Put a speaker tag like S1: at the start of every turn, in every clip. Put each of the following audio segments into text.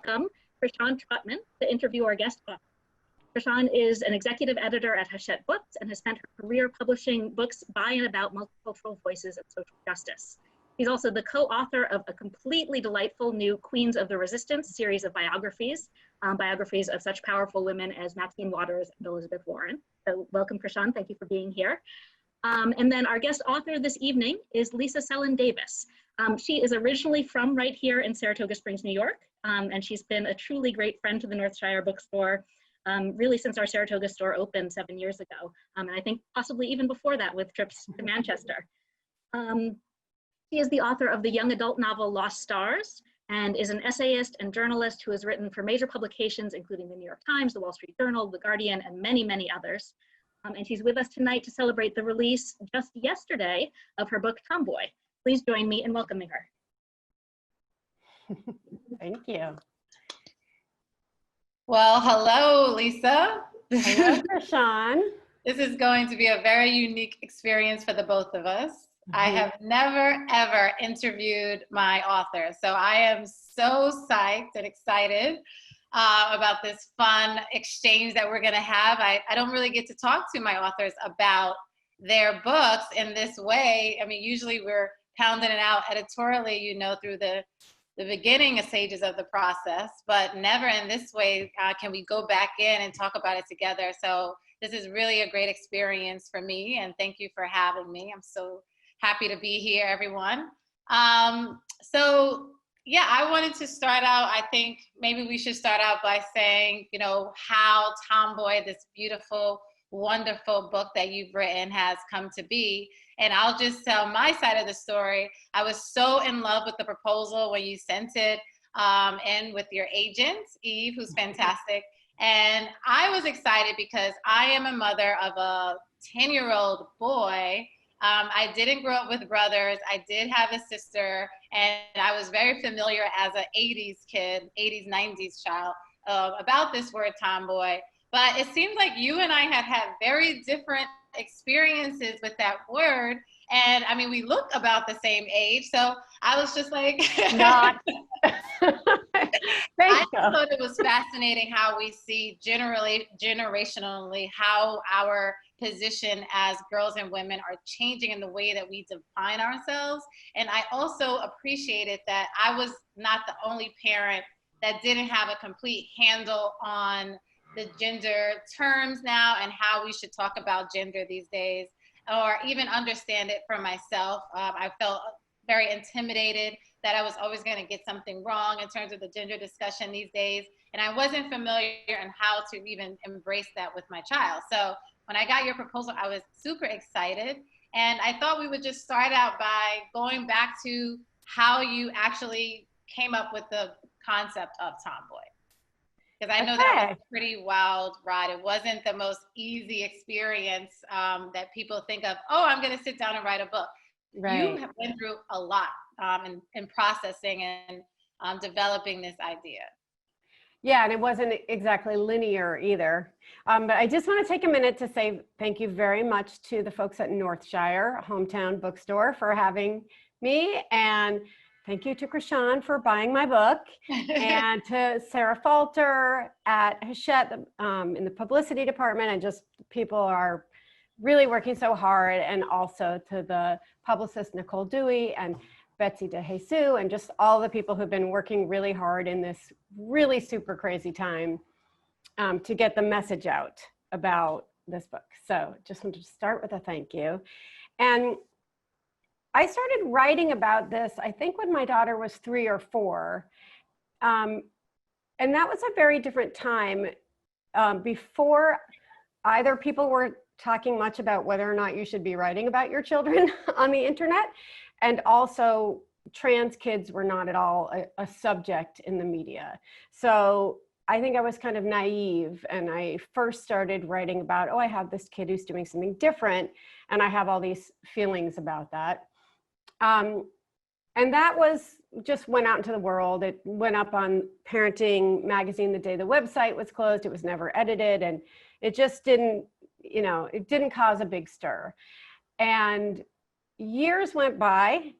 S1: welcome Krishan Trotman to interview our guest author. Krishan is an executive editor at Hachette Books and has spent her career publishing books by and about multicultural voices and social justice. She's also the co-author of a completely delightful new Queens of the Resistance series of biographies, biographies of such powerful women as Maxine Waters and Elizabeth Warren. So welcome, Krishan. Thank you for being here. And then our guest author this evening is Lisa Selin Davis. She is originally from right here in Saratoga Springs, New York, and she's been a truly great friend to the Northshire bookstore really since our Saratoga store opened 7 years ago. And I think possibly even before that with trips to Manchester. She is the author of the young adult novel Lost Stars and is an essayist and journalist who has written for major publications, including the New York Times, the Wall Street Journal, The Guardian, and many, many others. And she's with us tonight to celebrate the release just yesterday of her book, Tomboy. Please join me in welcoming her.
S2: Thank you.
S3: Well, hello, Lisa.
S2: Hello, Krishan.
S3: This is going to be a very unique experience for the both of us. I have never, ever interviewed my author, so I am so psyched and excited about this fun exchange that we're going to have. I don't really get to talk to my authors about their books in this way. I mean, usually we're pounding it out editorially, you know, through the beginning stages of the process, but never in this way can we go back in and talk about it together. So this is really a great experience for me, and thank you for having me. I'm so happy to be here, everyone. So yeah, I wanted to start out, I think maybe we should start out by saying, you know, how Tomboy, this beautiful, wonderful book that you've written, has come to be. And I'll just tell my side of the story. I was so in love with the proposal when you sent it in with your agent, Eve, who's fantastic. And I was excited because I am a mother of a 10-year-old boy. I didn't grow up with brothers. I did have a sister, and I was very familiar as an 80s kid, 80s, 90s child, about this word tomboy. But it seems like you and I had very different experiences with that word. And I mean, we look about the same age. So I was just like,
S2: Not.
S3: I thought it was fascinating how we see generationally how our position as girls and women are changing in the way that we define ourselves. And I also appreciated that I was not the only parent that didn't have a complete handle on the gender terms now and how we should talk about gender these days, or even understand it for myself. I felt very intimidated that I was always going to get something wrong in terms of the gender discussion these days. And I wasn't familiar in how to even embrace that with my child. So when I got your proposal, I was super excited. And I thought we would just start out by going back to how you actually came up with the concept of Tomboy. Because I know that was a pretty wild ride. It wasn't the most easy experience that people think of, oh, I'm going to sit down and write a book. Right. You have been through a lot in processing and developing this idea.
S2: Yeah, and it wasn't exactly linear either. But I just want to take a minute to say thank you very much to the folks at Northshire, hometown bookstore, for having me. And thank you to Krishan for buying my book, and to Sarah Falter at Hachette in the publicity department. And just people are really working so hard. And also to the publicist, Nicole Dewey, and Betsy DeJesus, and just all the people who've been working really hard in this really super crazy time to get the message out about this book. So just wanted to start with a thank you. And I started writing about this, I think, when my daughter was 3 or 4. And that was a very different time. Before either people were talking much about whether or not you should be writing about your children on the internet, and also trans kids were not at all a subject in the media. So I think I was kind of naive, and I first started writing about, oh, I have this kid who's doing something different, and I have all these feelings about that. And that was just went out into the world. It went up on Parenting magazine the day the website was closed. It was never edited, and it just didn't, you know, it didn't cause a big stir. And years went by,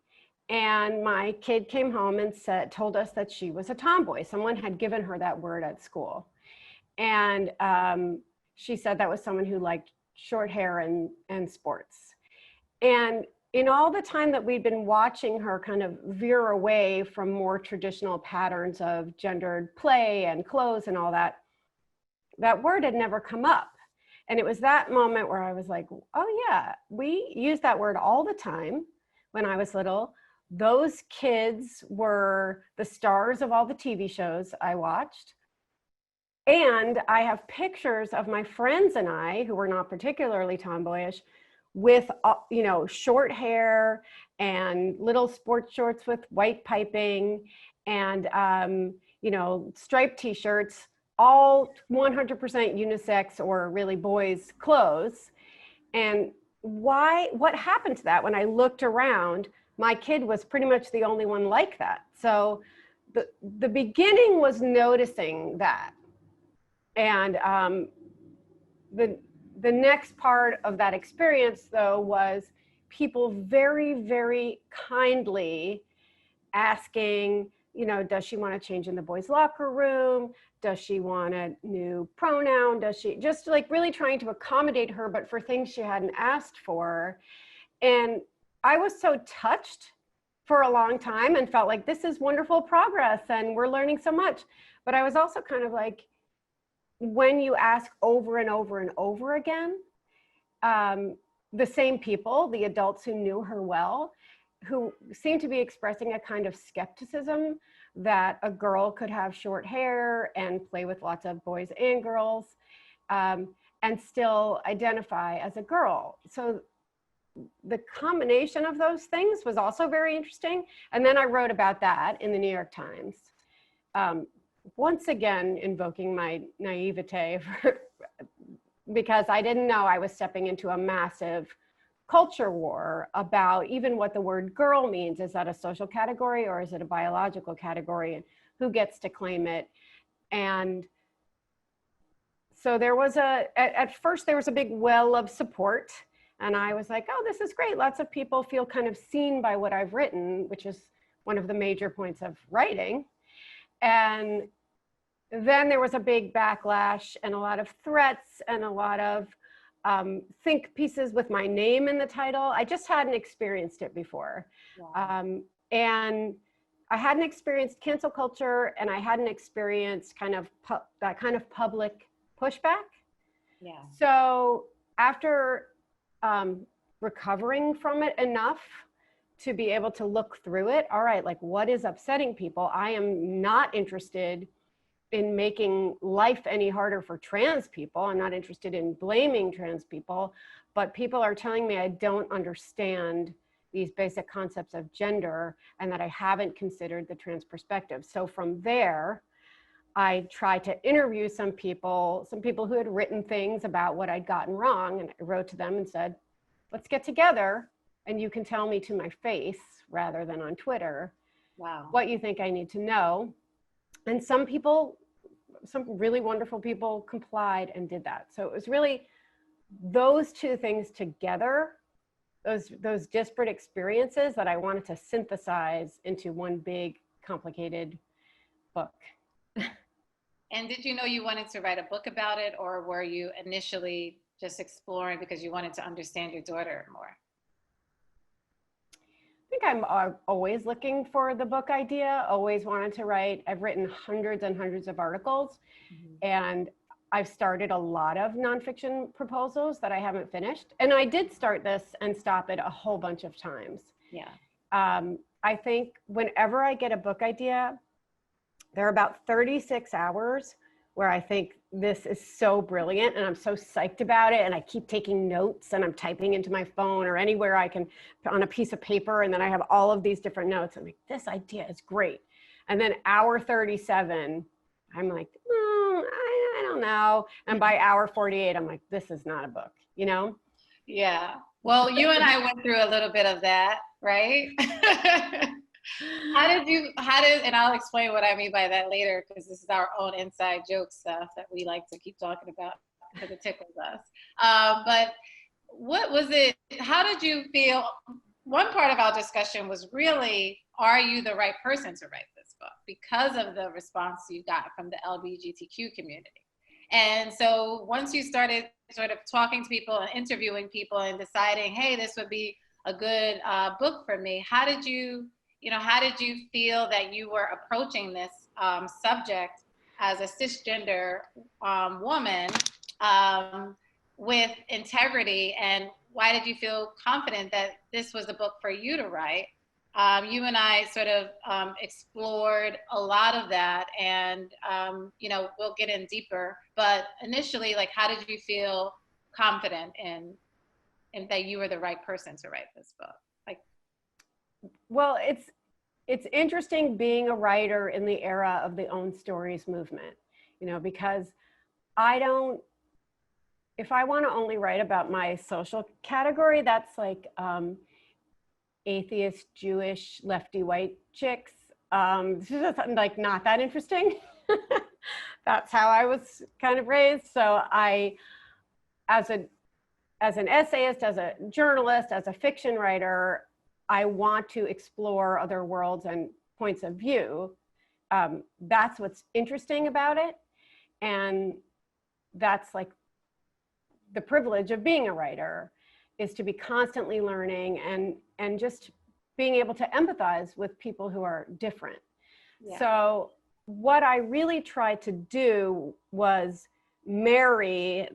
S2: And my kid came home and told us that she was a tomboy. Someone had given her that word at school. And she said that was someone who liked short hair and sports. And in all the time that we'd been watching her kind of veer away from more traditional patterns of gendered play and clothes and all that, that word had never come up. And it was that moment where I was like, oh yeah, we use that word all the time when I was little. Those kids were the stars of all the TV shows I watched. And I have pictures of my friends and I, who were not particularly tomboyish, with, you know, short hair and little sports shorts with white piping and, you know, striped t-shirts, all 100% unisex or really boys' clothes. And what happened to that? When I looked around, my kid was pretty much the only one like that. So the beginning was noticing that. And the next part of that experience, though, was people very, very kindly asking, you know, does she want to change in the boys' locker room? Does she want a new pronoun? Does she just like really trying to accommodate her, but for things she hadn't asked for? And I was so touched for a long time and felt like this is wonderful progress and we're learning so much. But I was also kind of like, when you ask over and over and over again, the same people, the adults who knew her well, who seemed to be expressing a kind of skepticism that a girl could have short hair and play with lots of boys and girls and still identify as a girl. So the combination of those things was also very interesting. And then I wrote about that in the New York Times. Once again, invoking my naivete because I didn't know I was stepping into a massive culture war about even what the word girl means. Is that a social category or is it a biological category, and who gets to claim it? And so there was at first there was a big well of support, and I was like, oh, this is great. Lots of people feel kind of seen by what I've written, which is one of the major points of writing. And then there was a big backlash and a lot of threats and a lot of think pieces with my name in the title. I just hadn't experienced it before. Wow. And I hadn't experienced cancel culture, and I hadn't experienced kind of that kind of public pushback. Yeah. So after recovering from it enough to be able to look through it, all right, like what is upsetting people? I am not interested in making life any harder for trans people. I'm not interested in blaming trans people, but people are telling me I don't understand these basic concepts of gender and that I haven't considered the trans perspective. So from there, I tried to interview some people who had written things about what I'd gotten wrong, and I wrote to them and said, let's get together and you can tell me to my face rather than on Twitter, wow, what you think I need to know. And some really wonderful people complied and did that. So it was really those two things together, those disparate experiences that I wanted to synthesize into one big, complicated book.
S3: And did you know you wanted to write a book about it, or were you initially just exploring because you wanted to understand your daughter more?
S2: I think I'm always looking for the book idea, always wanted to write. I've written hundreds and hundreds of articles, and I've started a lot of nonfiction proposals that I haven't finished. And I did start this and stop it a whole bunch of times. Yeah. I think whenever I get a book idea, there are about 36 hours where I think this is so brilliant and I'm so psyched about it, and I keep taking notes and I'm typing into my phone or anywhere I can on a piece of paper, and then I have all of these different notes. I'm like, this idea is great. And then hour 37, I'm like, I don't know. And by hour 48, I'm like, this is not a book, you know?
S3: Yeah. Well, you and I went through a little bit of that, right? And I'll explain what I mean by that later, because this is our own inside joke stuff that we like to keep talking about because it tickles us. But what was it, how did you feel one part of our discussion was really, are you the right person to write this book? Because of the response you got from the LGBTQ community. And so once you started sort of talking to people and interviewing people and deciding, hey, this would be a good book for me, how did you feel that you were approaching this subject as a cisgender woman with integrity, and why did you feel confident that this was a book for you to write? You and I sort of explored a lot of that, and we'll get in deeper. But initially, like, how did you feel confident in that you were the right person to write this book? Like,
S2: well, it's interesting being a writer in the era of the Own Stories movement, because if I want to only write about my social category, that's like atheist, Jewish, lefty white chicks. This is just like not that interesting. That's how I was kind of raised. So as an essayist, as a journalist, as a fiction writer, I want to explore other worlds and points of view. That's what's interesting about it. And that's like the privilege of being a writer, is to be constantly learning and just being able to empathize with people who are different. Yeah. So what I really tried to do was marry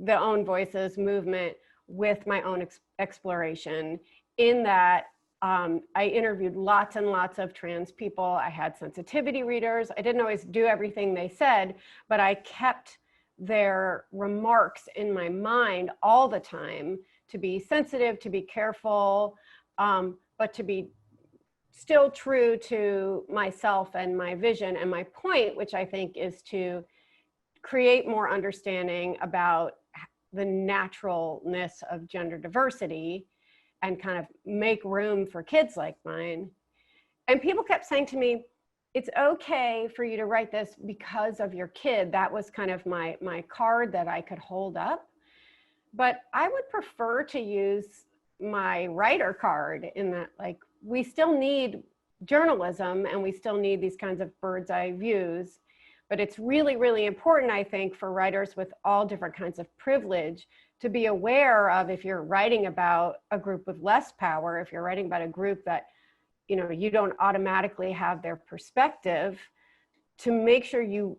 S2: the Own Voices movement with my own exploration, in that I interviewed lots and lots of trans people. I had sensitivity readers. I didn't always do everything they said, but I kept their remarks in my mind all the time, to be sensitive, to be careful, but to be still true to myself and my vision and my point, which I think is to create more understanding about the naturalness of gender diversity and kind of make room for kids like mine. And people kept saying to me, it's okay for you to write this because of your kid. That was kind of my card that I could hold up. But I would prefer to use my writer card, in that, like, we still need journalism and we still need these kinds of bird's eye views. But it's really, really important, I think, for writers with all different kinds of privilege to be aware of, if you're writing about a group with less power, if you're writing about a group that you don't automatically have their perspective, to make sure you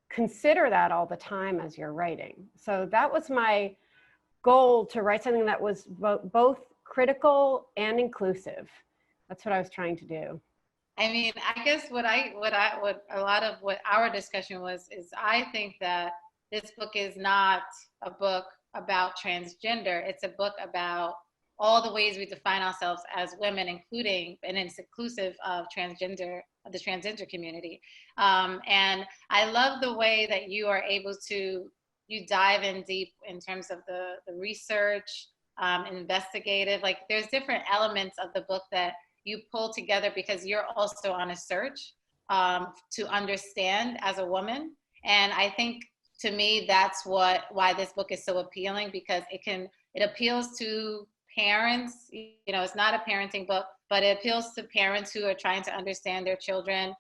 S2: consider that all the time as you're writing. So that was my goal, to write something that was both critical and inclusive. That's what I was trying to do.
S3: I mean, I guess what a lot of what our discussion was is, I think that this book is not a book about transgender. It's a book about all the ways we define ourselves as women, including, and it's inclusive of the transgender community. And I love the way that you are able to, you dive in deep in terms of the research, investigative, like there's different elements of the book that you pull together because you're also on a search to understand as a woman. And I think, to me, that's why this book is so appealing, because it appeals to parents. It's not a parenting book, but it appeals to parents who are trying to understand their children,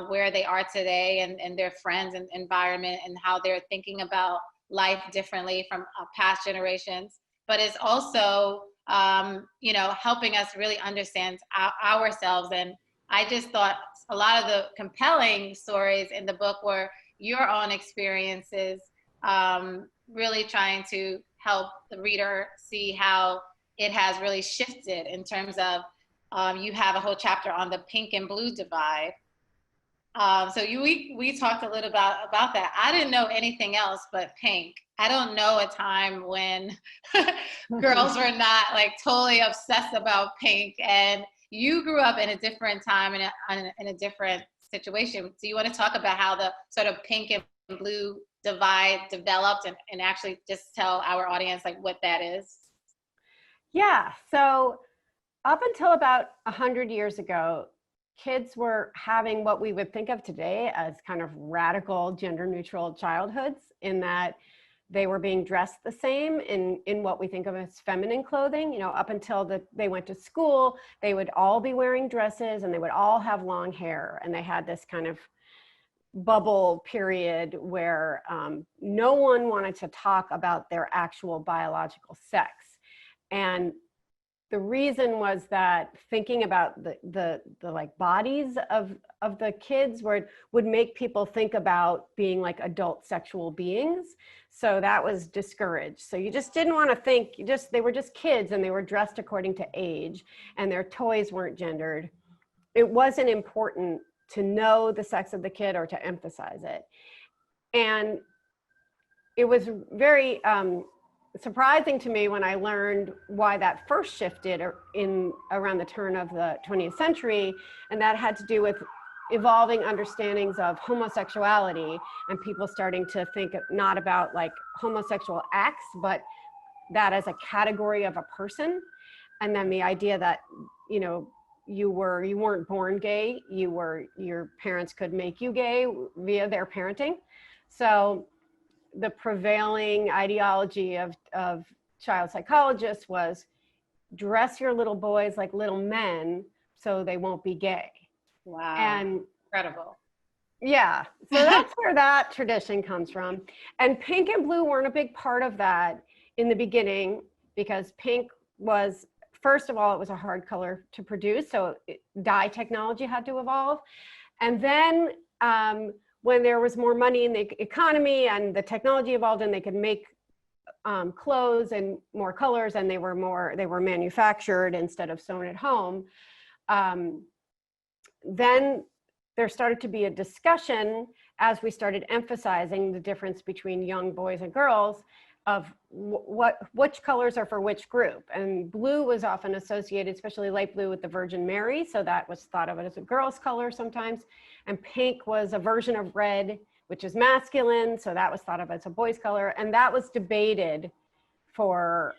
S3: where they are today, and their friends and environment, and how they're thinking about life differently from past generations. But it's also, helping us really understand ourselves. And I just thought a lot of the compelling stories in the book were your own experiences, really trying to help the reader see how it has really shifted in terms of, you have a whole chapter on the pink and blue divide. So we talked a little about that. I didn't know anything else but pink. I don't know a time when girls were not like totally obsessed about pink, and you grew up in a different time in a different situation. Do you want to talk about how the sort of pink and blue divide developed, and actually just tell our audience like what that is?
S2: Yeah, so up until about 100 years ago, kids were having what we would think of today as kind of radical gender neutral childhoods, in that they were being dressed the same in what we think of as feminine clothing. You know, up until they went to school, they would all be wearing dresses and they would all have long hair. And they had this kind of bubble period where no one wanted to talk about their actual biological sex. And the reason was that thinking about the like bodies of the kids would make people think about being like adult sexual beings. So that was discouraged. So you just didn't want to think, they were just kids and they were dressed according to age and their toys weren't gendered. It wasn't important to know the sex of the kid or to emphasize it. And it was very surprising to me when I learned why that first shifted around the turn of the 20th century. And that had to do with evolving understandings of homosexuality and people starting to think not about like homosexual acts, but that as a category of a person. And then the idea that, you know, you weren't born gay, your parents could make you gay via their parenting. So the prevailing ideology of child psychologists was dress your little boys like little men so they won't be gay.
S3: Wow.
S2: And
S3: incredible.
S2: Yeah, so that's where that tradition comes from. And pink and blue weren't a big part of that in the beginning because pink was, first of all, it was a hard color to produce, so dye technology had to evolve. And then when there was more money in the economy and the technology evolved and they could make clothes and more colors and they were manufactured instead of sewn at home, then there started to be a discussion as we started emphasizing the difference between young boys and girls of which colors are for which group. And blue was often associated, especially light blue, with the Virgin Mary. So that was thought of as a girl's color sometimes. And pink was a version of red, which is masculine. So that was thought of as a boy's color. And that was debated for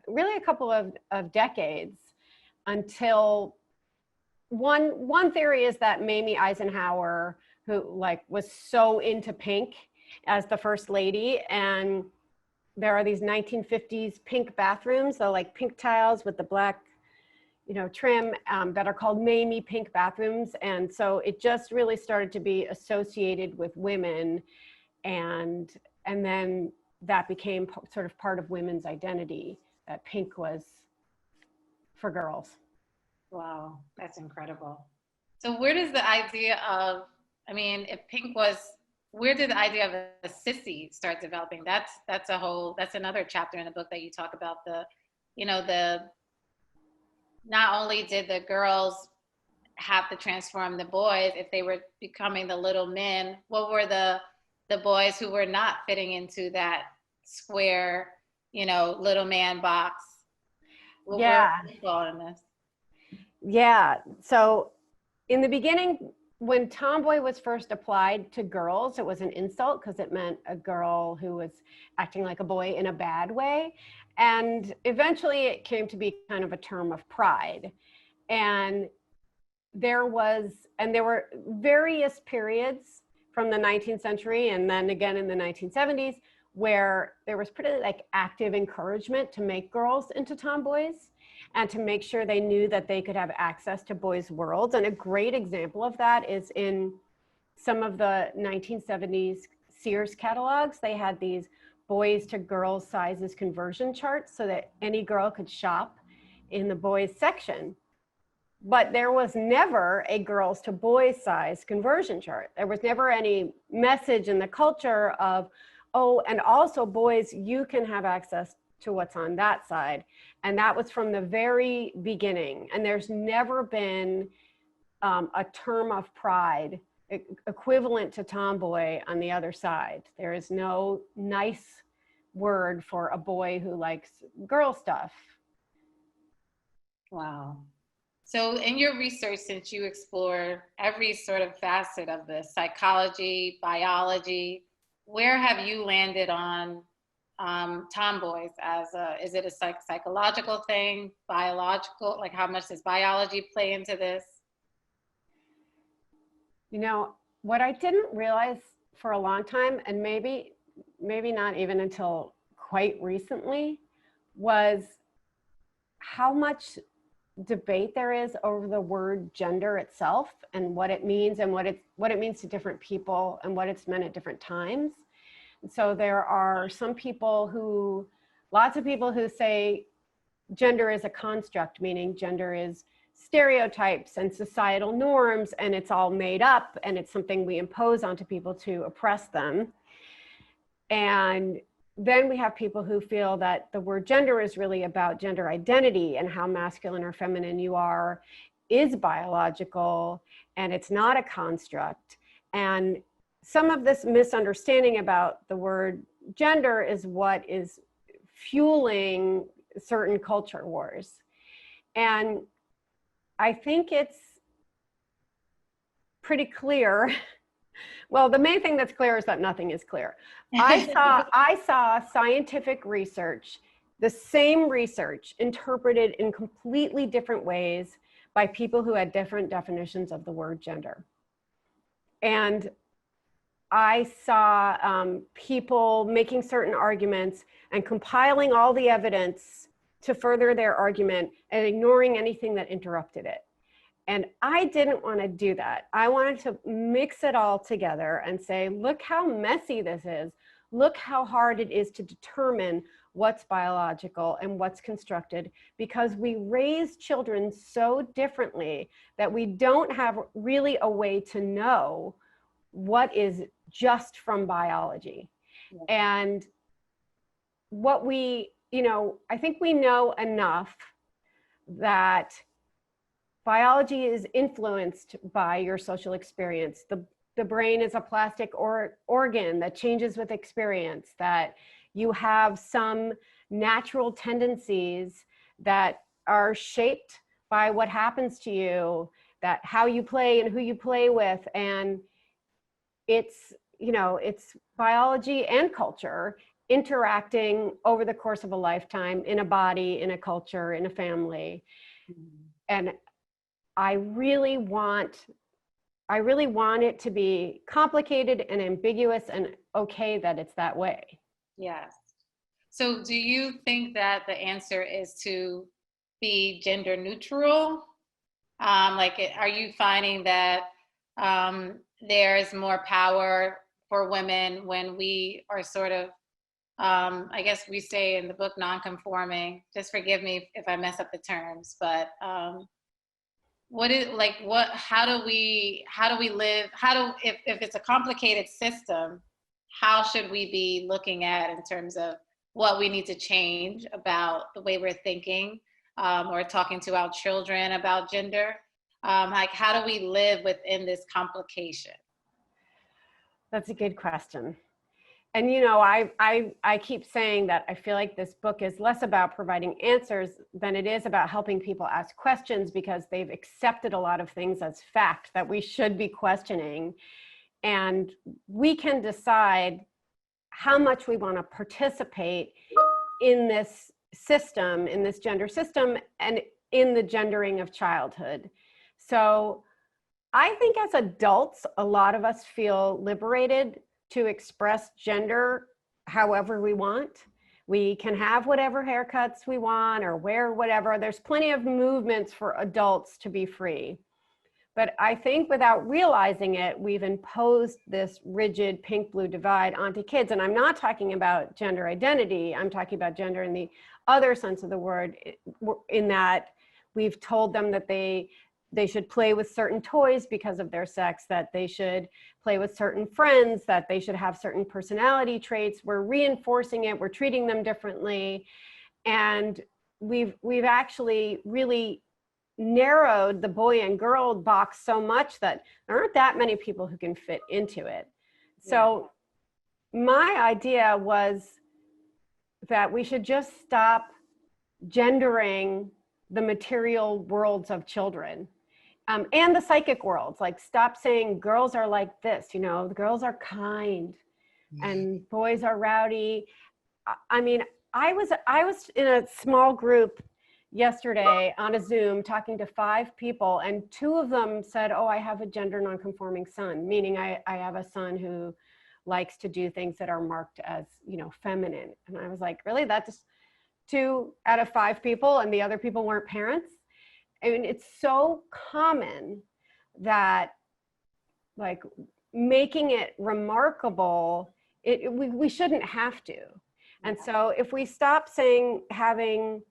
S2: really a couple of decades until one theory is that Mamie Eisenhower, who was so into pink as the first lady, and there are these 1950s pink bathrooms, so pink tiles with the black, trim that are called Mamie pink bathrooms. And so it just really started to be associated with women. And then that became sort of part of women's identity, that pink was for girls.
S3: Wow, that's incredible. So where does the idea of, if pink was, where did the idea of a sissy start developing? That's another chapter in the book that you talk about not only did the girls have to transform the boys if they were becoming the little men, what were the boys who were not fitting into that square, little man box? What were people in this?
S2: Yeah, so in the beginning, when tomboy was first applied to girls, it was an insult because it meant a girl who was acting like a boy in a bad way. And eventually it came to be kind of a term of pride. And there were various periods from the 19th century and then again in the 1970s where there was pretty active encouragement to make girls into tomboys and to make sure they knew that they could have access to boys' worlds. And a great example of that is in some of the 1970s Sears catalogs. They had these boys to girls sizes conversion charts so that any girl could shop in the boys section. But there was never a girls to boys size conversion chart. There was never any message in the culture of, oh, and also boys, you can have access to what's on that side. And that was from the very beginning. And there's never been a term of pride equivalent to tomboy on the other side. There is no nice word for a boy who likes girl stuff.
S3: Wow. So in your research, since you explore every sort of facet of this, psychology, biology, where have you landed on tomboys is it a psychological thing, biological, how much does biology play into this?
S2: What I didn't realize for a long time, and maybe maybe not even until quite recently, was how much debate there is over the word gender itself and what it means and what it means to different people and what it's meant at different times. And so there are lots of people who say gender is a construct, meaning gender is stereotypes and societal norms, and it's all made up, and it's something we impose onto people to oppress them. And then we have people who feel that the word gender is really about gender identity and how masculine or feminine you are is biological, and it's not a construct. And some of this misunderstanding about the word gender is what is fueling certain culture wars. And I think it's pretty clear. Well, the main thing that's clear is that nothing is clear. I saw scientific research, the same research interpreted in completely different ways by people who had different definitions of the word gender. And I saw people making certain arguments and compiling all the evidence to further their argument and ignoring anything that interrupted it. And I didn't want to do that. I wanted to mix it all together and say, look how messy this is. Look how hard it is to determine what's biological and what's constructed, because we raise children so differently that we don't have really a way to know what is just from biology. Yeah. And what I think we know enough that biology is influenced by your social experience. The brain is a plastic organ that changes with experience, that you have some natural tendencies that are shaped by what happens to you, that how you play and who you play with. And it's biology and culture interacting over the course of a lifetime in a body, in a culture, in a family. And I really want it to be complicated and ambiguous and okay that it's that way.
S3: Yes. So do you think that the answer is to be gender neutral? Are you finding that there's more power for women when we are sort of, I guess we say in the book, non-conforming? Just forgive me if I mess up the terms, but how do we live, if it's a complicated system, how should we be looking at in terms of what we need to change about the way we're thinking or talking to our children about gender? How do we live within this complication?
S2: That's a good question. And I keep saying that I feel like this book is less about providing answers than it is about helping people ask questions, because they've accepted a lot of things as fact that we should be questioning. And we can decide how much we want to participate in this system, in this gender system, and in the gendering of childhood. So I think as adults, a lot of us feel liberated to express gender however we want. We can have whatever haircuts we want or wear whatever. There's plenty of movements for adults to be free. But I think without realizing it, we've imposed this rigid pink-blue divide onto kids. And I'm not talking about gender identity. I'm talking about gender in the other sense of the word, in that we've told them that they should play with certain toys because of their sex, that they should play with certain friends, that they should have certain personality traits. We're reinforcing it, we're treating them differently. And we've actually really narrowed the boy and girl box so much that there aren't that many people who can fit into it. So my idea was that we should just stop gendering the material worlds of children. And the psychic worlds, like stop saying girls are like this, the girls are kind and boys are rowdy. I mean, I was in a small group yesterday on a Zoom talking to 5 people, and 2 of them said, oh, I have a gender nonconforming son, meaning I have a son who likes to do things that are marked as, you know, feminine. And I was like, really? That's 2 out of 5 people, and the other people weren't parents? I mean, it's so common that, like, making it remarkable, we shouldn't have to. And so if we stop saying having,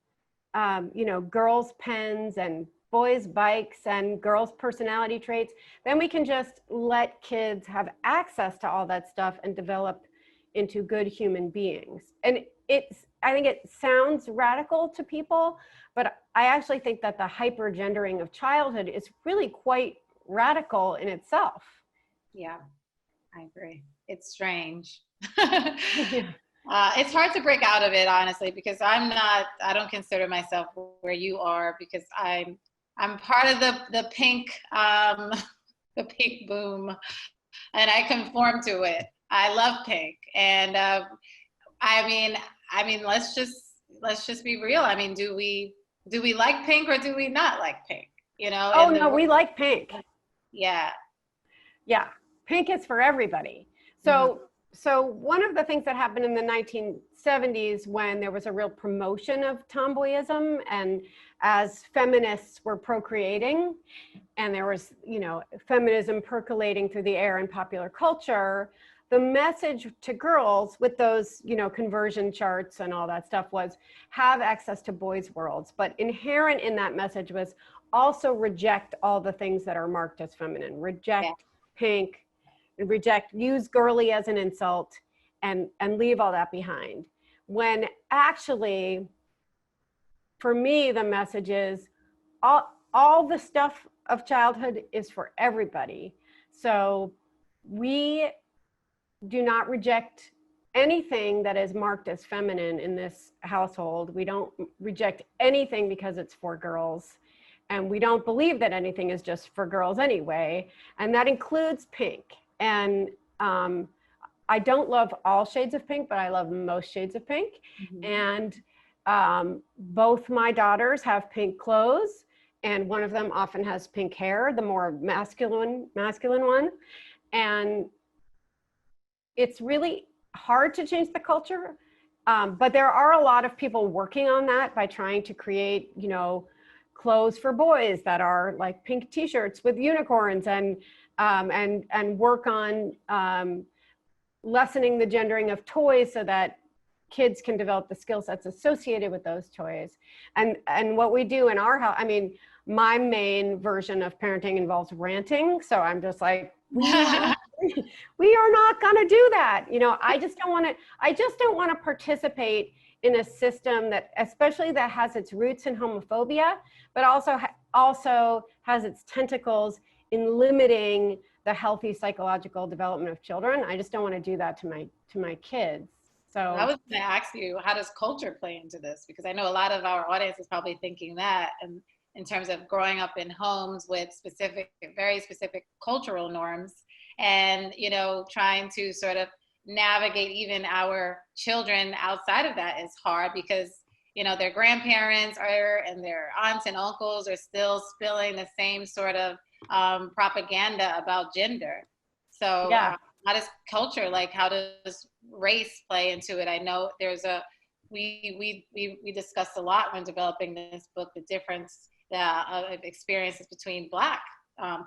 S2: you know, girls' pens and boys' bikes and girls' personality traits, then we can just let kids have access to all that stuff and develop into good human beings. And I think it sounds radical to people, but I actually think that the hyper-gendering of childhood is really quite radical in itself.
S3: Yeah, I agree. It's strange.
S2: Yeah.
S3: It's hard to break out of it, honestly, because I don't consider myself where you are, because I'm part of the pink, the pink boom, and I conform to it. I love pink. And I mean, let's just be real. I mean, do we like pink or do we not like pink? You know?
S2: Oh, no, we like pink.
S3: Yeah.
S2: Yeah, pink is for everybody. So one of the things that happened in the 1970s, when there was a real promotion of tomboyism, and as feminists were procreating, and there was, you know, feminism percolating through the air in popular culture, the message to girls with those, you know, conversion charts and all that stuff was have access to boys' worlds. But inherent in that message was also reject all the things that are marked as feminine, reject pink, use girly as an insult, and leave all that behind. When actually, for me, the message is all the stuff of childhood is for everybody. So we do not reject anything that is marked as feminine in this household. We don't reject anything because it's for girls. And we don't believe that anything is just for girls anyway. And that includes pink. And I don't love all shades of pink, but I love most shades of pink. Mm-hmm. And both my daughters have pink clothes, and one of them often has pink hair, the more masculine one. And it's really hard to change the culture, but there are a lot of people working on that by trying to create, you know, clothes for boys that are like pink t-shirts with unicorns, and work on lessening the gendering of toys so that kids can develop the skill sets associated with those toys. And what we do in our house, I mean, my main version of parenting involves ranting. So I'm just like, we are not going to do that. You know, I just don't want to participate in a system that, especially that has its roots in homophobia, but also has its tentacles in limiting the healthy psychological development of children. I just don't want to do that to my kids. So
S3: I was going to ask you, how does culture play into this? Because I know a lot of our audience is probably thinking that, and in terms of growing up in homes with very specific cultural norms, and, you know, trying to sort of navigate even our children outside of that is hard, because, you know, their grandparents and their aunts and uncles are still spilling the same sort of propaganda about gender. So
S2: yeah.
S3: How does culture, like, how does race play into it? I know there's we discussed a lot when developing this book, the difference of experiences between Black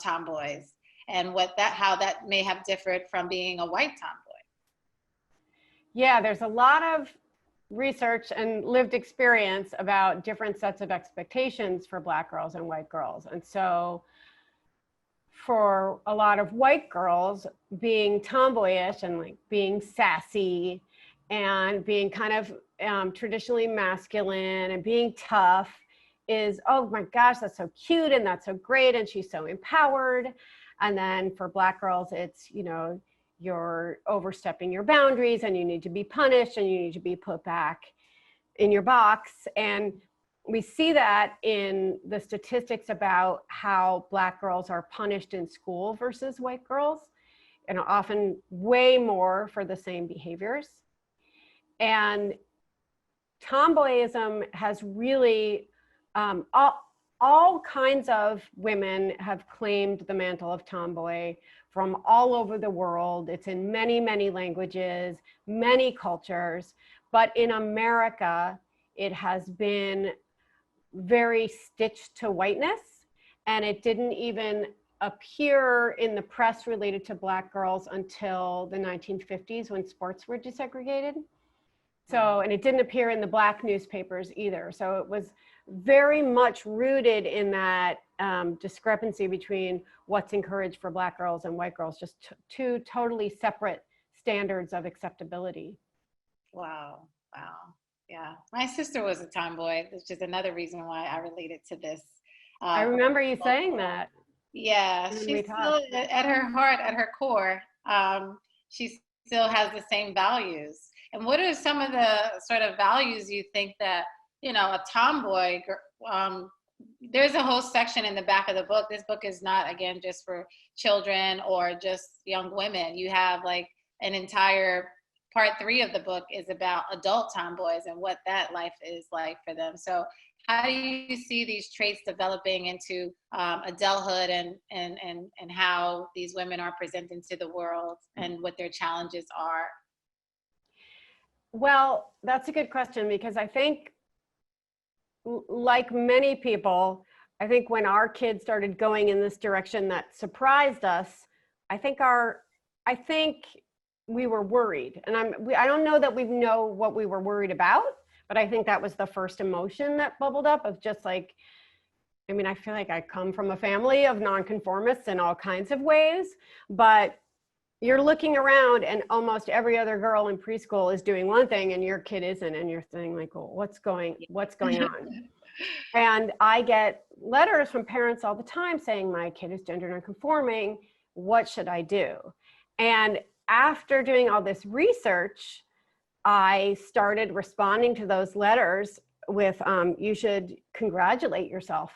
S3: tomboys, and how that may have differed from being a white tomboy.
S2: Yeah, there's a lot of research and lived experience about different sets of expectations for Black girls and white girls. And so for a lot of white girls, being tomboyish and like being sassy and being kind of traditionally masculine and being tough is, oh my gosh, that's so cute and that's so great and she's so empowered. And then for Black girls, it's, you know, you're overstepping your boundaries and you need to be punished and you need to be put back in your box. And we see that in the statistics about how Black girls are punished in school versus white girls, and often way more for the same behaviors. And tomboyism has really, all kinds of women have claimed the mantle of tomboy from all over the world. It's in many, many languages, many cultures, but in America, it has been very stitched to whiteness, and it didn't even appear in the press related to Black girls until the 1950s when sports were desegregated. So, and it didn't appear in the Black newspapers either. So it was very much rooted in that discrepancy between what's encouraged for Black girls and white girls, just two totally separate standards of acceptability.
S3: Wow, wow. Yeah, my sister was a tomboy, which is another reason why I related to this.
S2: I remember you saying that.
S3: Yeah, she's still at her heart, at her core, she still has the same values. And what are some of the sort of values you think that, you know, a tomboy, there's a whole section in the back of the book. This book is not, again, just for children or just young women. You have like an entire part 3 of the book is about adult tomboys and what that life is like for them. So how do you see these traits developing into adulthood and how these women are presented to the world and what their challenges are?
S2: Well, that's a good question, because I think, like many people, I think when our kids started going in this direction that surprised us, I think we were worried. And I don't know that we know what we were worried about, but I think that was the first emotion that bubbled up of just like, I mean, I feel like I come from a family of nonconformists in all kinds of ways, but you're looking around and almost every other girl in preschool is doing one thing and your kid isn't, and you're thinking like, well, what's going on? And I get letters from parents all the time saying, my kid is gender nonconforming, what should I do? And after doing all this research, I started responding to those letters with, you should congratulate yourself,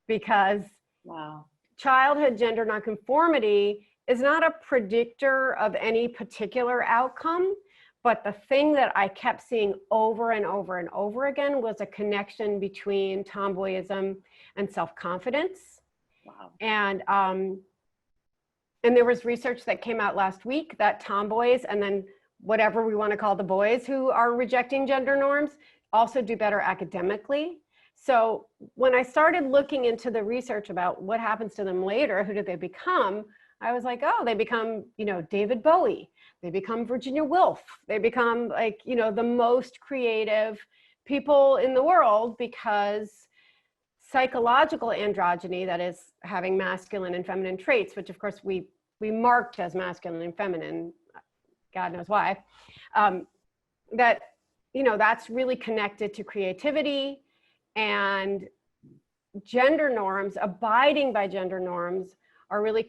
S2: because
S3: wow,
S2: childhood gender nonconformity is not a predictor of any particular outcome, but the thing that I kept seeing over and over and over again was a connection between tomboyism and self-confidence.
S3: wow.
S2: And there was research that came out last week that tomboys, and then whatever we want to call the boys who are rejecting gender norms, also do better academically. So when I started looking into the research about what happens to them later, who do they become, I was like, oh, they become, you know, David Bowie, they become Virginia Woolf, they become like, you know, the most creative people in the world, because psychological androgyny, that is having masculine and feminine traits, which of course we marked as masculine and feminine, God knows why, that, you know, that's really connected to creativity, and gender norms, abiding by gender norms, are really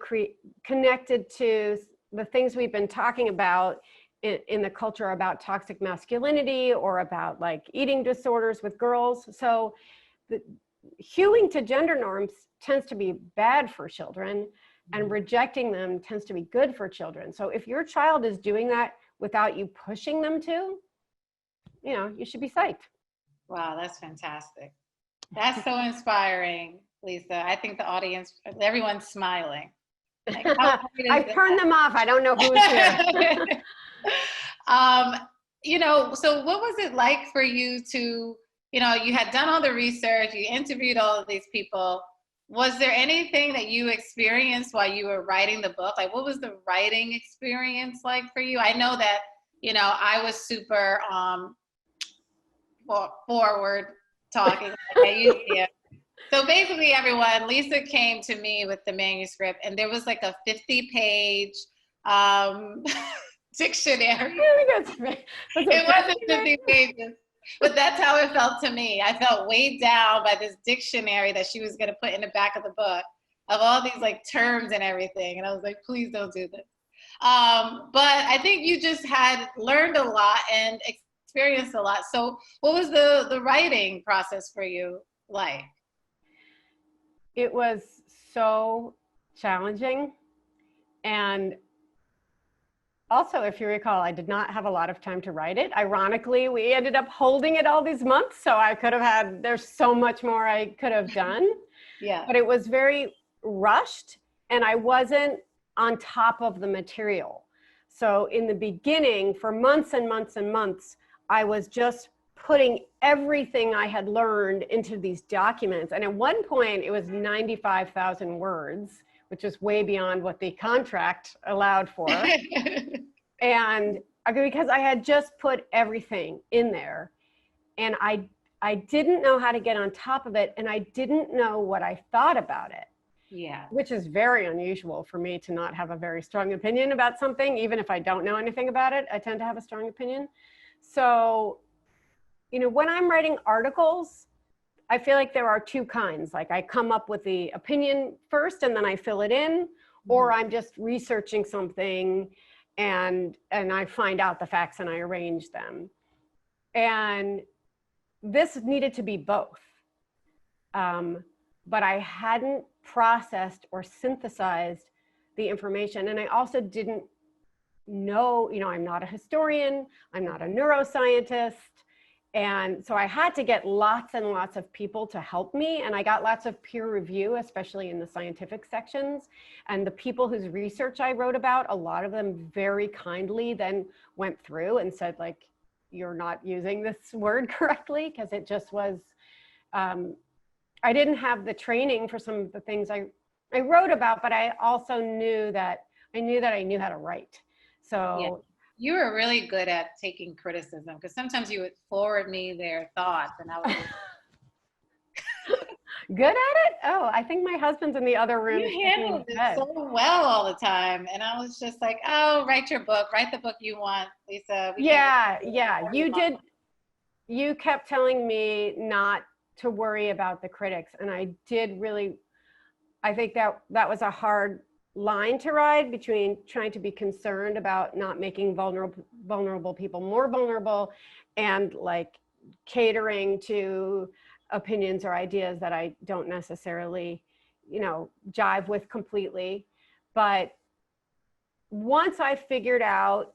S2: connected to the things we've been talking about in the culture about toxic masculinity or about like eating disorders with girls. So hewing to gender norms tends to be bad for children, and rejecting them tends to be good for children. So if your child is doing that without you pushing them to, you know, you should be psyched.
S3: Wow, that's fantastic. That's so inspiring, Lisa. I think the audience, everyone's smiling. Like,
S2: I've turned them off. I don't know who's here.
S3: You know, so what was it like for you to, you know, you had done all the research, you interviewed all of these people. Was there anything that you experienced while you were writing the book? Like, what was the writing experience like for you? I know that, you know, I was super forward talking. So basically, everyone, Lisa came to me with the manuscript, and there was like a 50-page dictionary. It wasn't 50 pages, but that's how it felt to me. I felt weighed down by this dictionary that she was going to put in the back of the book of all these like terms and everything. And I was like, please don't do this. But I think you just had learned a lot and experienced a lot. So what was the writing process for you like?
S2: It was so challenging. And also, if you recall, I did not have a lot of time to write it. Ironically, we ended up holding it all these months. So I could have had, there's so much more I could have done.
S3: Yeah.
S2: But it was very rushed, and I wasn't on top of the material. So in the beginning, for months and months and months, I was just putting everything I had learned into these documents. And at one point, it was 95,000 words, which is way beyond what the contract allowed for. And because I had just put everything in there, and I didn't know how to get on top of it, and I didn't know what I thought about it.
S3: Yeah.
S2: Which is very unusual for me to not have a very strong opinion about something. Even if I don't know anything about it, I tend to have a strong opinion. So, you know, when I'm writing articles, I feel like there are two kinds. Like I come up with the opinion first and then I fill it in, or I'm just researching something and I find out the facts and I arrange them. And this needed to be both. But I hadn't processed or synthesized the information. And I also didn't know, you know, I'm not a historian, I'm not a neuroscientist. And so I had to get lots and lots of people to help me. And I got lots of peer review, especially in the scientific sections. And the people whose research I wrote about, a lot of them very kindly then went through and said, like, you're not using this word correctly, because it just was, I didn't have the training for some of the things I wrote about, but I also knew that I knew how to write. So
S3: yeah. You were really good at taking criticism, because sometimes you would forward me their thoughts and I would
S2: good at it? Oh, I think my husband's in the other room.
S3: You handled it so well all the time. And I was just like, oh, write your book, write the book you want, Lisa.
S2: Yeah, you did. You kept telling me not to worry about the critics. And I did really, I think that was a hard line to ride, between trying to be concerned about not making vulnerable people more vulnerable, and like catering to opinions or ideas that I don't necessarily, you know, jive with completely. But once I figured out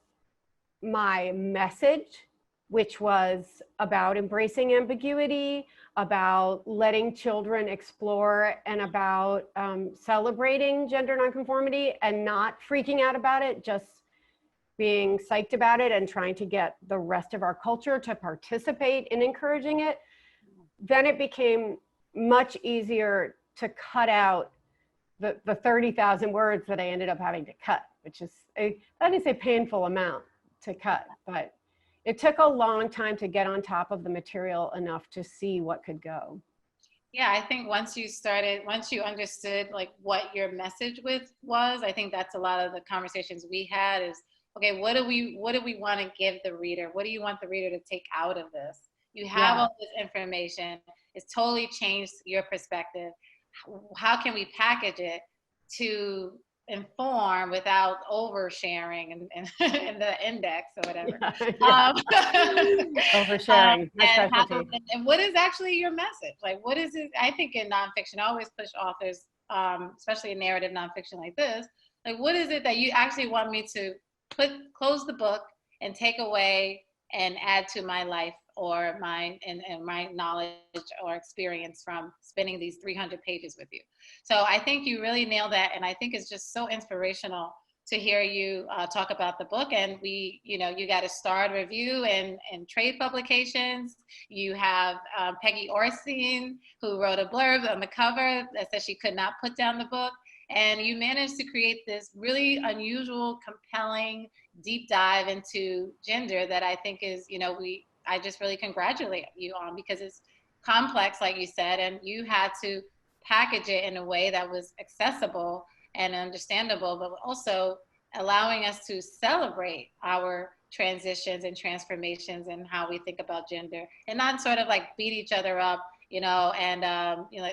S2: my message, which was about embracing ambiguity, about letting children explore, and about celebrating gender nonconformity and not freaking out about it, just being psyched about it and trying to get the rest of our culture to participate in encouraging it, then it became much easier to cut out the 30,000 words that I ended up having to cut, which is that is a painful amount to cut, but it took a long time to get on top of the material enough to see what could go.
S3: Yeah, I think once you understood like what your message was, I think that's a lot of the conversations we had is, okay, what do we want to give the reader? What do you want the reader to take out of this? You have all this information. It's totally changed your perspective. How can we package it to inform without oversharing and in the index or whatever?
S2: Oversharing.
S3: And what is actually your message? Like, what is it? I think in nonfiction, I always push authors, especially in narrative nonfiction like this, like, what is it that you actually want me to close the book and take away and add to my life or my knowledge or experience from spending these 300 pages with you? So I think you really nailed that. And I think it's just so inspirational to hear you talk about the book. And you got a starred review in trade publications. You have Peggy Orstein, who wrote a blurb on the cover that says she could not put down the book. And you managed to create this really unusual, compelling, deep dive into gender that I think is, I just really congratulate you on, because it's complex, like you said, and you had to package it in a way that was accessible and understandable, but also allowing us to celebrate our transitions and transformations and how we think about gender, and not sort of like beat each other up, and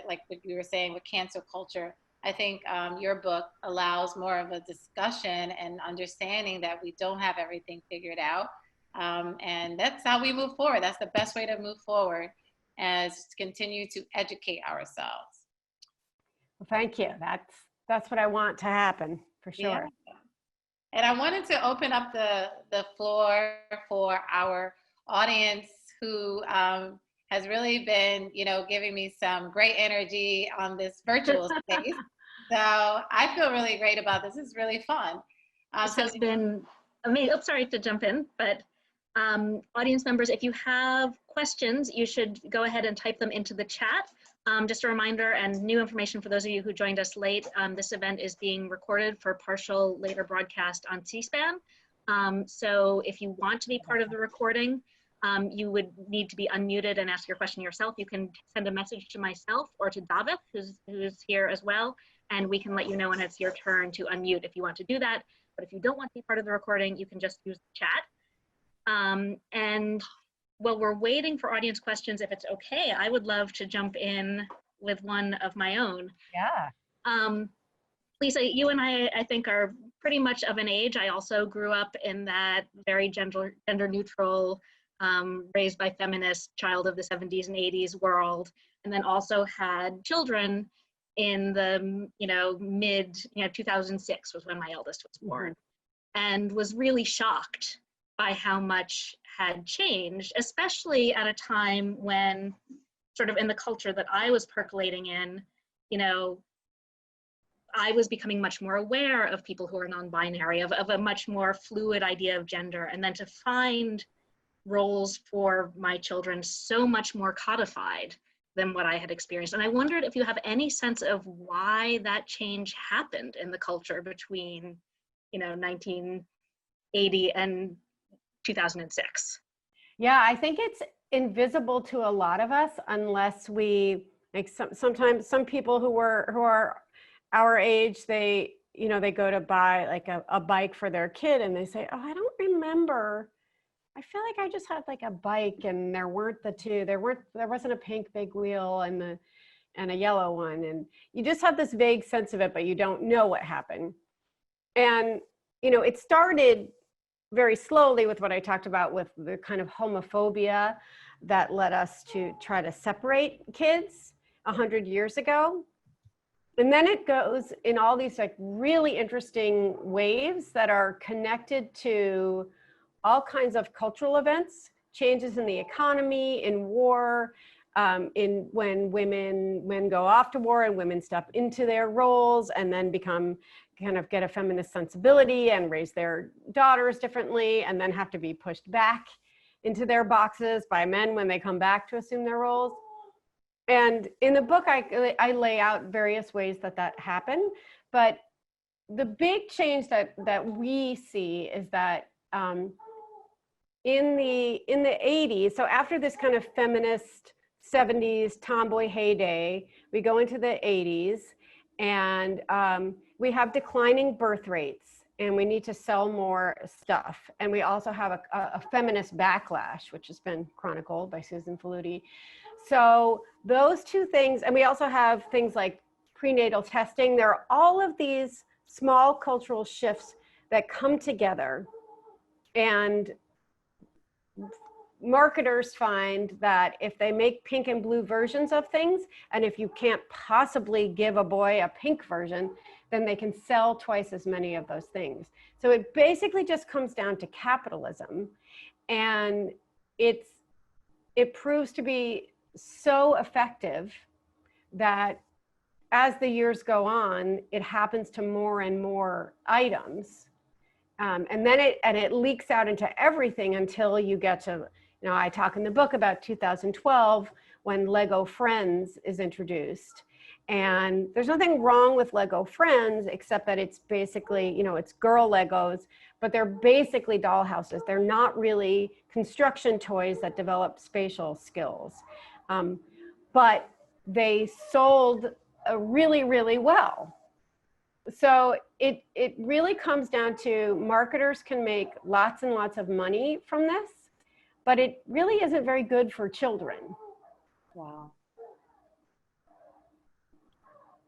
S3: like what you were saying with cancel culture. I think your book allows more of a discussion and understanding that we don't have everything figured out. And that's how we move forward. That's the best way to move forward, as to continue to educate ourselves.
S2: Well, thank you. That's what I want to happen, for sure.
S3: Yeah. And I wanted to open up the floor for our audience who has really been, giving me some great energy on this virtual space. So I feel really great about this. It's really fun.
S1: This has been amazing. Oh, sorry to jump in, but audience members, if you have questions, you should go ahead and type them into the chat. Just a reminder and new information for those of you who joined us late, this event is being recorded for partial later broadcast on C-SPAN. So if you want to be part of the recording, you would need to be unmuted and ask your question yourself. You can send a message to myself or to David, who's here as well, and we can let you know when it's your turn to unmute if you want to do that. But if you don't want to be part of the recording, you can just use the chat. And while we're waiting for audience questions, if it's okay, I would love to jump in with one of my own.
S2: Yeah.
S1: Lisa, you and I think, are pretty much of an age. I also grew up in that very gender neutral, raised by feminists, child of the 70s and 80s world, and then also had children in the mid 2006 was when my eldest was born, and was really shocked by how much had changed, especially at a time when, sort of in the culture that I was percolating in, I was becoming much more aware of people who are non-binary, of a much more fluid idea of gender, and then to find roles for my children so much more codified than what I had experienced. And I wondered if you have any sense of why that change happened in the culture between 1980 and 2006.
S2: Yeah, I think it's invisible to a lot of us unless we, like, sometimes some people who are our age, they go to buy like a bike for their kid and they say, oh, I don't remember. I feel like I just had like a bike and there wasn't a pink big wheel and a yellow one. And you just have this vague sense of it, but you don't know what happened. And, it started very slowly with what I talked about with the kind of homophobia that led us to try to separate kids 100 years ago. And then it goes in all these like really interesting waves that are connected to all kinds of cultural events, changes in the economy, in war, in when men go off to war and women step into their roles and then get a feminist sensibility and raise their daughters differently and then have to be pushed back into their boxes by men when they come back to assume their roles. And in the book, I lay out various ways that happened, but the big change that we see is that in the 80s, so after this kind of feminist 70s tomboy heyday, we go into the 80s and we have declining birth rates and we need to sell more stuff. And we also have a feminist backlash, which has been chronicled by Susan Faludi. So those two things, and we also have things like prenatal testing. There are all of these small cultural shifts that come together, and marketers find that if they make pink and blue versions of things, and if you can't possibly give a boy a pink version, then they can sell twice as many of those things. So it basically just comes down to capitalism, and it proves to be so effective that as the years go on, it happens to more and more items. And then it leaks out into everything until you get to, I talk in the book about 2012 when Lego Friends is introduced. And there's nothing wrong with Lego Friends, except that it's basically, it's girl Legos, but they're basically dollhouses. They're not really construction toys that develop spatial skills. But they sold really, really well. So it really comes down to marketers can make lots and lots of money from this, but it really isn't very good for children.
S3: Wow.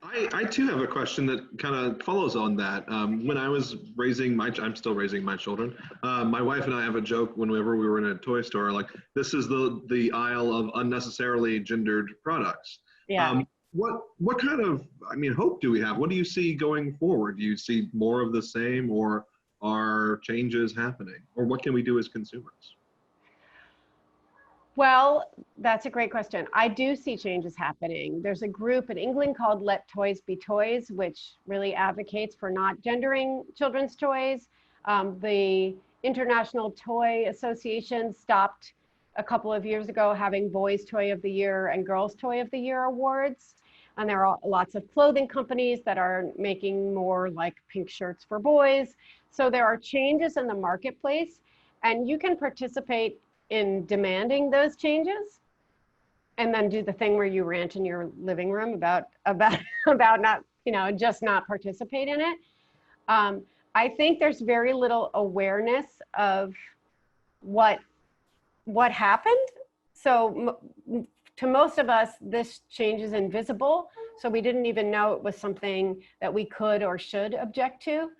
S4: I too have a question that kind of follows on that. When I was I'm still raising my children. My wife and I have a joke whenever we were in a toy store, like, this is the aisle of unnecessarily gendered products.
S2: Yeah.
S4: What kind of, hope do we have? What do you see going forward? Do you see more of the same, or are changes happening? Or what can we do as consumers?
S2: Well, that's a great question. I do see changes happening. There's a group in England called Let Toys Be Toys, which really advocates for not gendering children's toys. The International Toy Association stopped a couple of years ago having Boys Toy of the Year and Girls Toy of the Year awards. And there are lots of clothing companies that are making more like pink shirts for boys. So there are changes in the marketplace, and you can participate in demanding those changes, and then do the thing where you rant in your living room about not, just not participate in it. I think there's very little awareness of what happened. So to most of us, this change is invisible. So we didn't even know it was something that we could or should object to.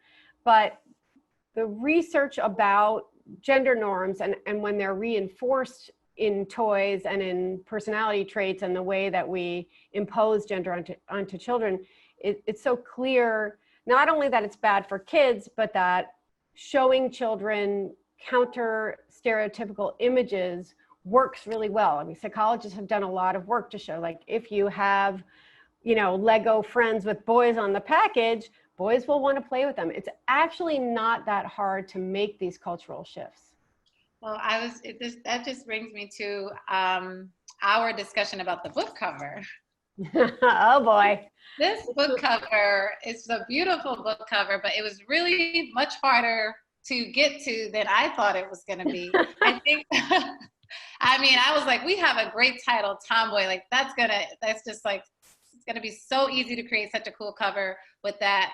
S2: But the research about gender norms and when they're reinforced in toys and in personality traits and the way that we impose gender onto children, it's so clear, not only that it's bad for kids, but that showing children counter stereotypical images works really well. I mean, psychologists have done a lot of work to show, like, if you have, Lego friends with boys on the package, boys will want to play with them. It's actually not that hard to make these cultural shifts.
S3: Well, that just brings me to our discussion about the book cover.
S2: Oh boy.
S3: This book cover is a beautiful book cover, but it was really much harder to get to than I thought it was going to be. I think, I was like, we have a great title, Tomboy. Like it's going to be so easy to create such a cool cover with that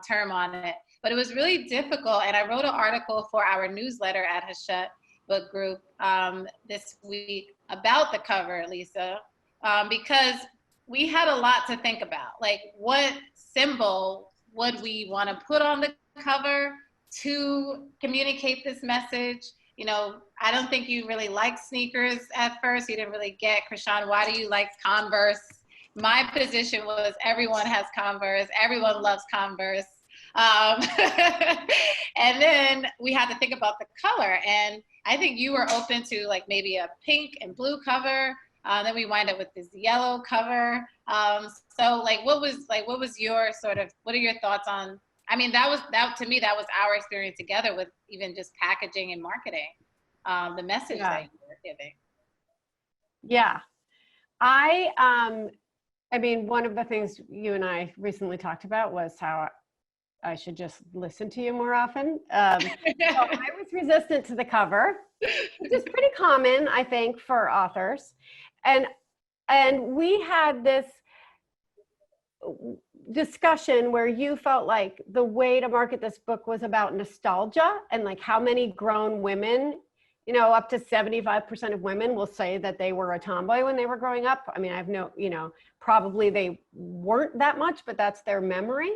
S3: term on it. But it was really difficult. And I wrote an article for our newsletter at Hachette Book Group this week about the cover, Lisa, because we had a lot to think about. Like, what symbol would we want to put on the cover to communicate this message? I don't think you really liked sneakers at first. You didn't really get, Krishan, why do you like Converse? My position was everyone has Converse. Everyone loves Converse. And then we had to think about the color. And I think you were open to like maybe a pink and blue cover. Then we wind up with this yellow cover. So what was your what are your thoughts on, to me, that was our experience together with even just packaging and marketing, the message that you were giving.
S2: Yeah. One of the things you and I recently talked about was how I should just listen to you more often. So I was resistant to the cover, which is pretty common, I think, for authors. And we had this discussion where you felt like the way to market this book was about nostalgia, and like how many grown women, up to 75% of women will say that they were a tomboy when they were growing up. I have probably they weren't that much, but that's their memory.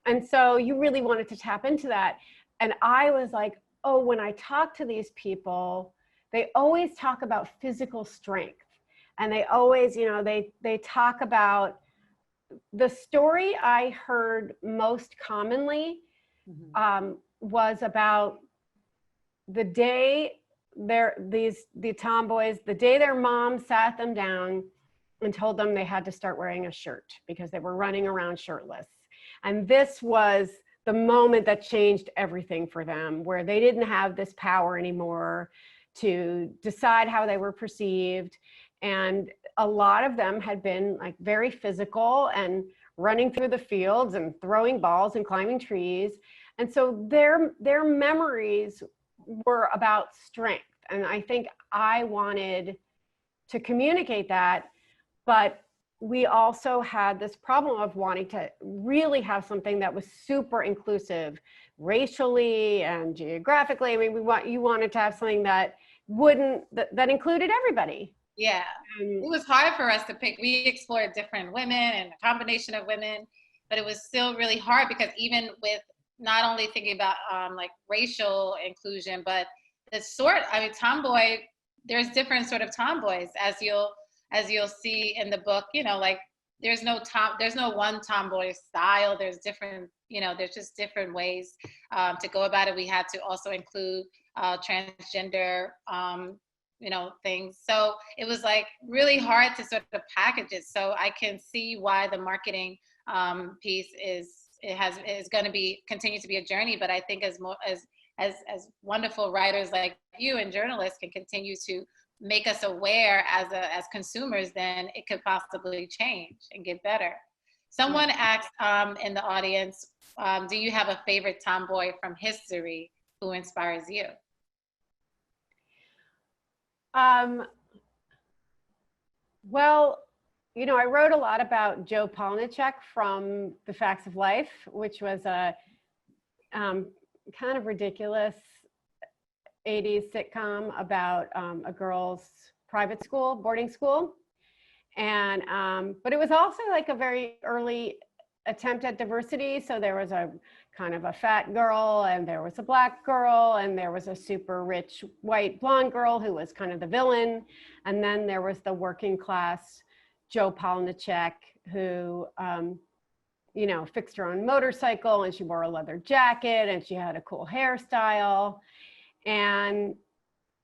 S2: And so you really wanted to tap into that. And I was like, oh, when I talk to these people, they always talk about physical strength. And they always, they talk about the story I heard most commonly was about the day the tomboys, the day their mom sat them down and told them they had to start wearing a shirt because they were running around shirtless. And this was the moment that changed everything for them, where they didn't have this power anymore to decide how they were perceived. And a lot of them had been like very physical and running through the fields and throwing balls and climbing trees. And so their memories were about strength. And I think I wanted to communicate that, but we also had this problem of wanting to really have something that was super inclusive racially and geographically. You wanted to have something that that included everybody.
S3: Yeah, it was hard for us to pick. We explored different women and a combination of women, but it was still really hard because even with not only thinking about racial inclusion, but tomboy, there's different sort of tomboys as you'll see in the book, there's no one tomboy style. There's different, there's just different ways to go about it. We had to also include transgender things. So it was like really hard to sort of package it. So I can see why the marketing piece is going to continue to be a journey. But I think as wonderful writers like you and journalists can continue to make us aware as consumers, then it could possibly change and get better. Someone asked in the audience, do you have a favorite tomboy from history who inspires you?
S2: Well, I wrote a lot about Joe Polnicek from The Facts of Life, which was a kind of ridiculous 80s sitcom about a girls' private school, boarding school. And, but it was also like a very early attempt at diversity. So there was a kind of a fat girl, and there was a black girl, and there was a super rich white blonde girl who was kind of the villain. And then there was the working class Joe Polnicek who, fixed her own motorcycle, and she wore a leather jacket, and she had a cool hairstyle. And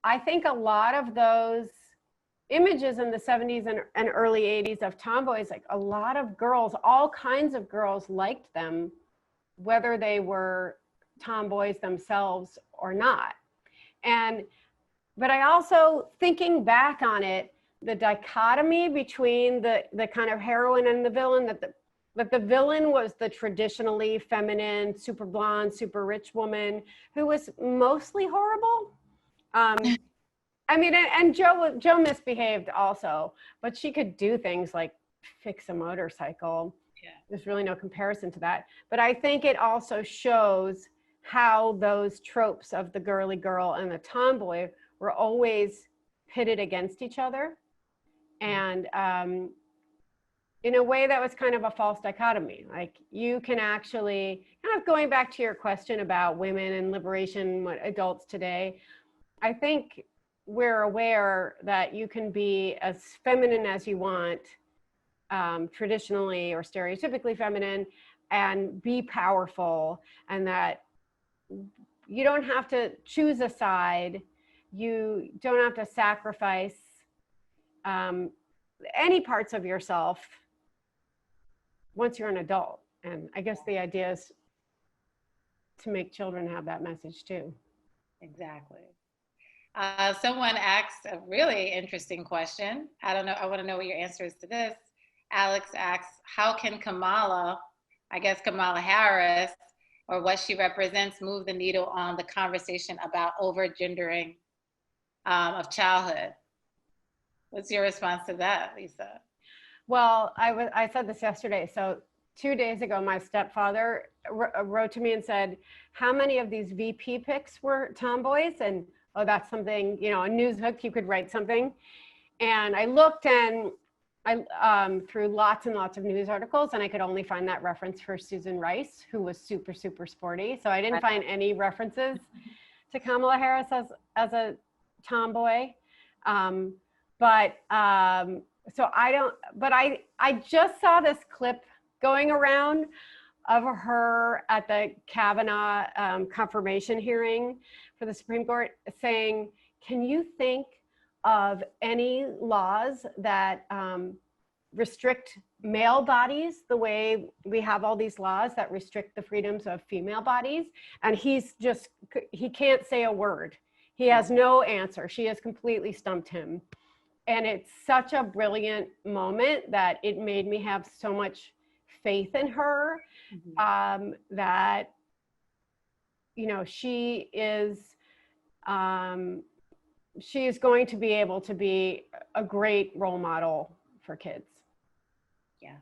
S2: I think a lot of those images in the 70s and early 80s of tomboys, like a lot of girls, all kinds of girls liked them, whether they were tomboys themselves or not. But I also, thinking back on it, the dichotomy between the kind of heroine and the villain, that the villain was the traditionally feminine, super blonde, super rich woman who was mostly horrible. And Joe misbehaved also, but she could do things like fix a motorcycle.
S3: Yeah.
S2: There's really no comparison to that. But I think it also shows how those tropes of the girly girl and the tomboy were always pitted against each other. And in a way that was kind of a false dichotomy. Like, you can actually, kind of going back to your question about women and liberation, what adults today, I think we're aware that you can be as feminine as you want, traditionally or stereotypically feminine, and be powerful, and that you don't have to choose a side. You don't have to sacrifice any parts of yourself once you're an adult. And I guess the idea is to make children have that message too.
S3: Exactly. Someone asked a really interesting question. I don't know, I want to know what your answer is to this. Alex asks, how can Kamala Harris, or what she represents, move the needle on the conversation about over-gendering of childhood? What's your response to that, Lisa?
S2: Well, I said this yesterday. So 2 days ago, my stepfather wrote to me and said, how many of these VP picks were tomboys? And, oh, that's something, a news hook, you could write something. And I looked, and I through lots and lots of news articles, and I could only find that reference for Susan Rice, who was super, super sporty. So I didn't find any references to Kamala Harris as a tomboy. So I just saw this clip going around of her at the Kavanaugh confirmation hearing for the Supreme Court, saying, can you think of any laws that restrict male bodies the way we have all these laws that restrict the freedoms of female bodies? And he can't say a word. He has no answer. She has completely stumped him. And it's such a brilliant moment that it made me have so much faith in her, that, she is going to be able to be a great role model for kids.
S3: Yeah,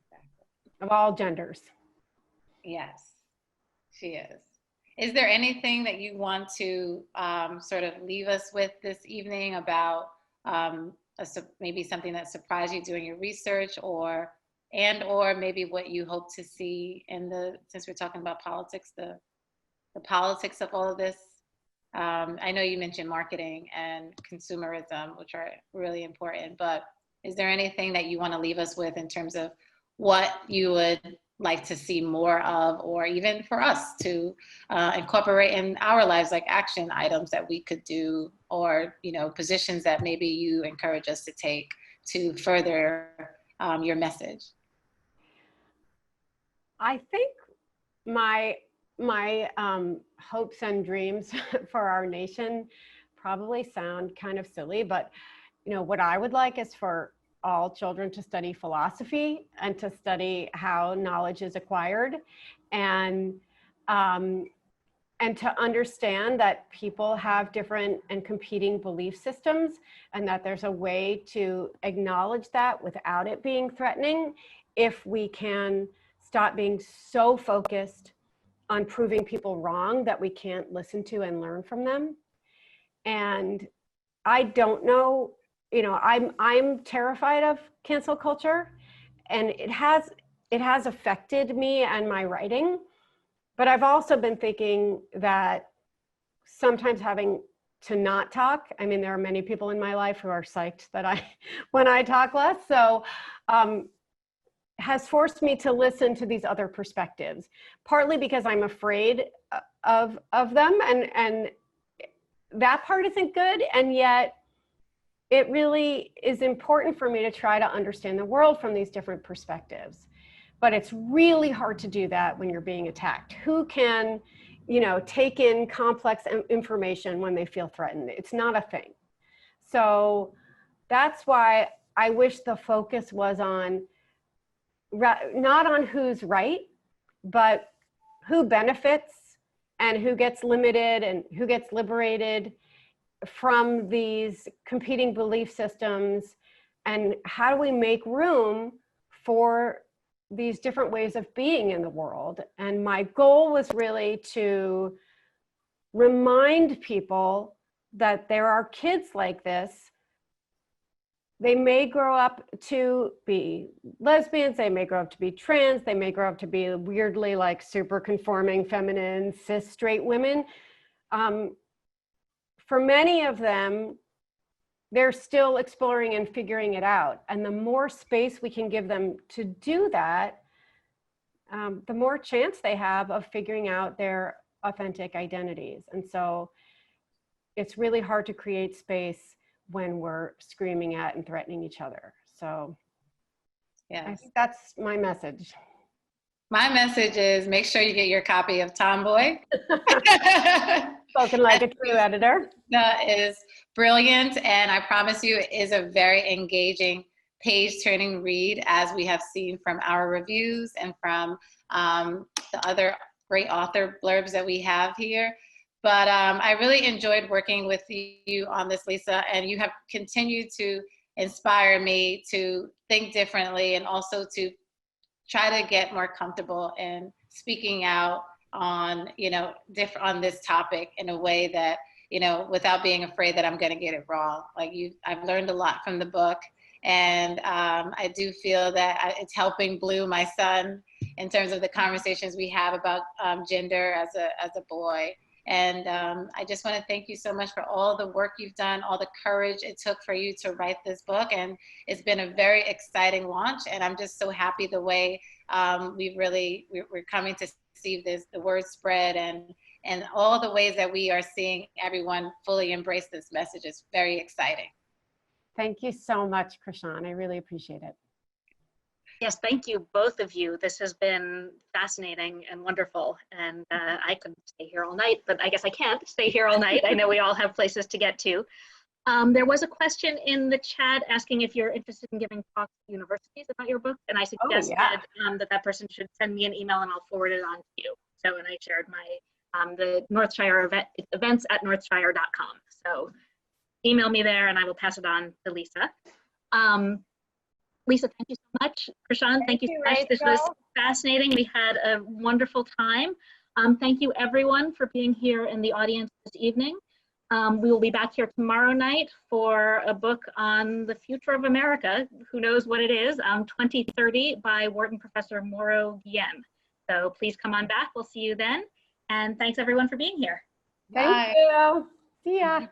S3: exactly.
S2: Of all genders.
S3: Yes, she is. Is there anything that you want to sort of leave us with this evening about maybe something that surprised you doing your research, or maybe what you hope to see since we're talking about politics, the politics of all of this? I know you mentioned marketing and consumerism, which are really important, but is there anything that you want to leave us with in terms of what you would like to see more of, or even for us to incorporate in our lives, like action items that we could do, or, you know, positions that maybe you encourage us to take to further your message?
S2: I think my hopes and dreams for our nation probably sound kind of silly, but you know, what I would like is for all children to study philosophy and to study how knowledge is acquired, and to understand that people have different and competing belief systems, and that there's a way to acknowledge that without it being threatening, if we can stop being so focused on proving people wrong that we can't listen to and learn from them. And I don't know, you know, I'm terrified of cancel culture, and it has affected me and my writing. But I've also been thinking that sometimes having to not talk, I mean, there are many people in my life who are psyched that when I talk less, so has forced me to listen to these other perspectives, partly because I'm afraid of them, and that part isn't good, and yet it really is important for me to try to understand the world from these different perspectives. But it's really hard to do that when you're being attacked. Who can, you know, take in complex information when they feel threatened? It's not a thing. So that's why I wish the focus was on, not on who's right, but who benefits and who gets limited and who gets liberated from these competing belief systems, and how do we make room for these different ways of being in the world. And my goal was really to remind people that there are kids like this. They may grow up to be lesbians, they may grow up to be trans, they may grow up to be weirdly like super conforming, feminine, cis, straight women. For many of them, they're still exploring and figuring it out. And the more space we can give them to do that, the more chance they have of figuring out their authentic identities. And so it's really hard to create space when we're screaming at and threatening each other. So yes. I think that's my message.
S3: My message is make sure you get your copy of Tomboy.
S2: Spoken like a true editor.
S3: That is brilliant, and I promise you it is a very engaging page-turning read, as we have seen from our reviews and from the other great author blurbs that we have here. But I really enjoyed working with you on this, Lisa, and you have continued to inspire me to think differently, and also to try to get more comfortable in speaking out on, you know, on this topic in a way that, you know, without being afraid that I'm going to get it wrong. Like I've learned a lot from the book, and I do feel that it's helping Blue, my son, in terms of the conversations we have about gender as a boy. And I just want to thank you so much for all the work you've done, all the courage it took for you to write this book. And it's been a very exciting launch. And I'm just so happy the way we're coming to see the word spread, and all the ways that we are seeing everyone fully embrace this message is very exciting.
S2: Thank you so much, Krishan. I really appreciate it.
S1: Yes, thank you, both of you. This has been fascinating and wonderful. And I could stay here all night, but I guess I can't stay here all night. I know we all have places to get to. There was a question in the chat asking if you're interested in giving talks to universities about your book. And I suggested that person should send me an email and I'll forward it on to you. So, and I shared my the Northshire events at northshire.com. So email me there and I will pass it on to Lisa. Lisa, thank you so much. Krishan, thank you so much. This was fascinating. We had a wonderful time. Thank you everyone for being here in the audience this evening. We will be back here tomorrow night for a book on the future of America. Who knows what it is? 2030 by Wharton Professor Mauro Guillen. So please come on back. We'll see you then. And thanks everyone for being here.
S2: Thank you. See ya.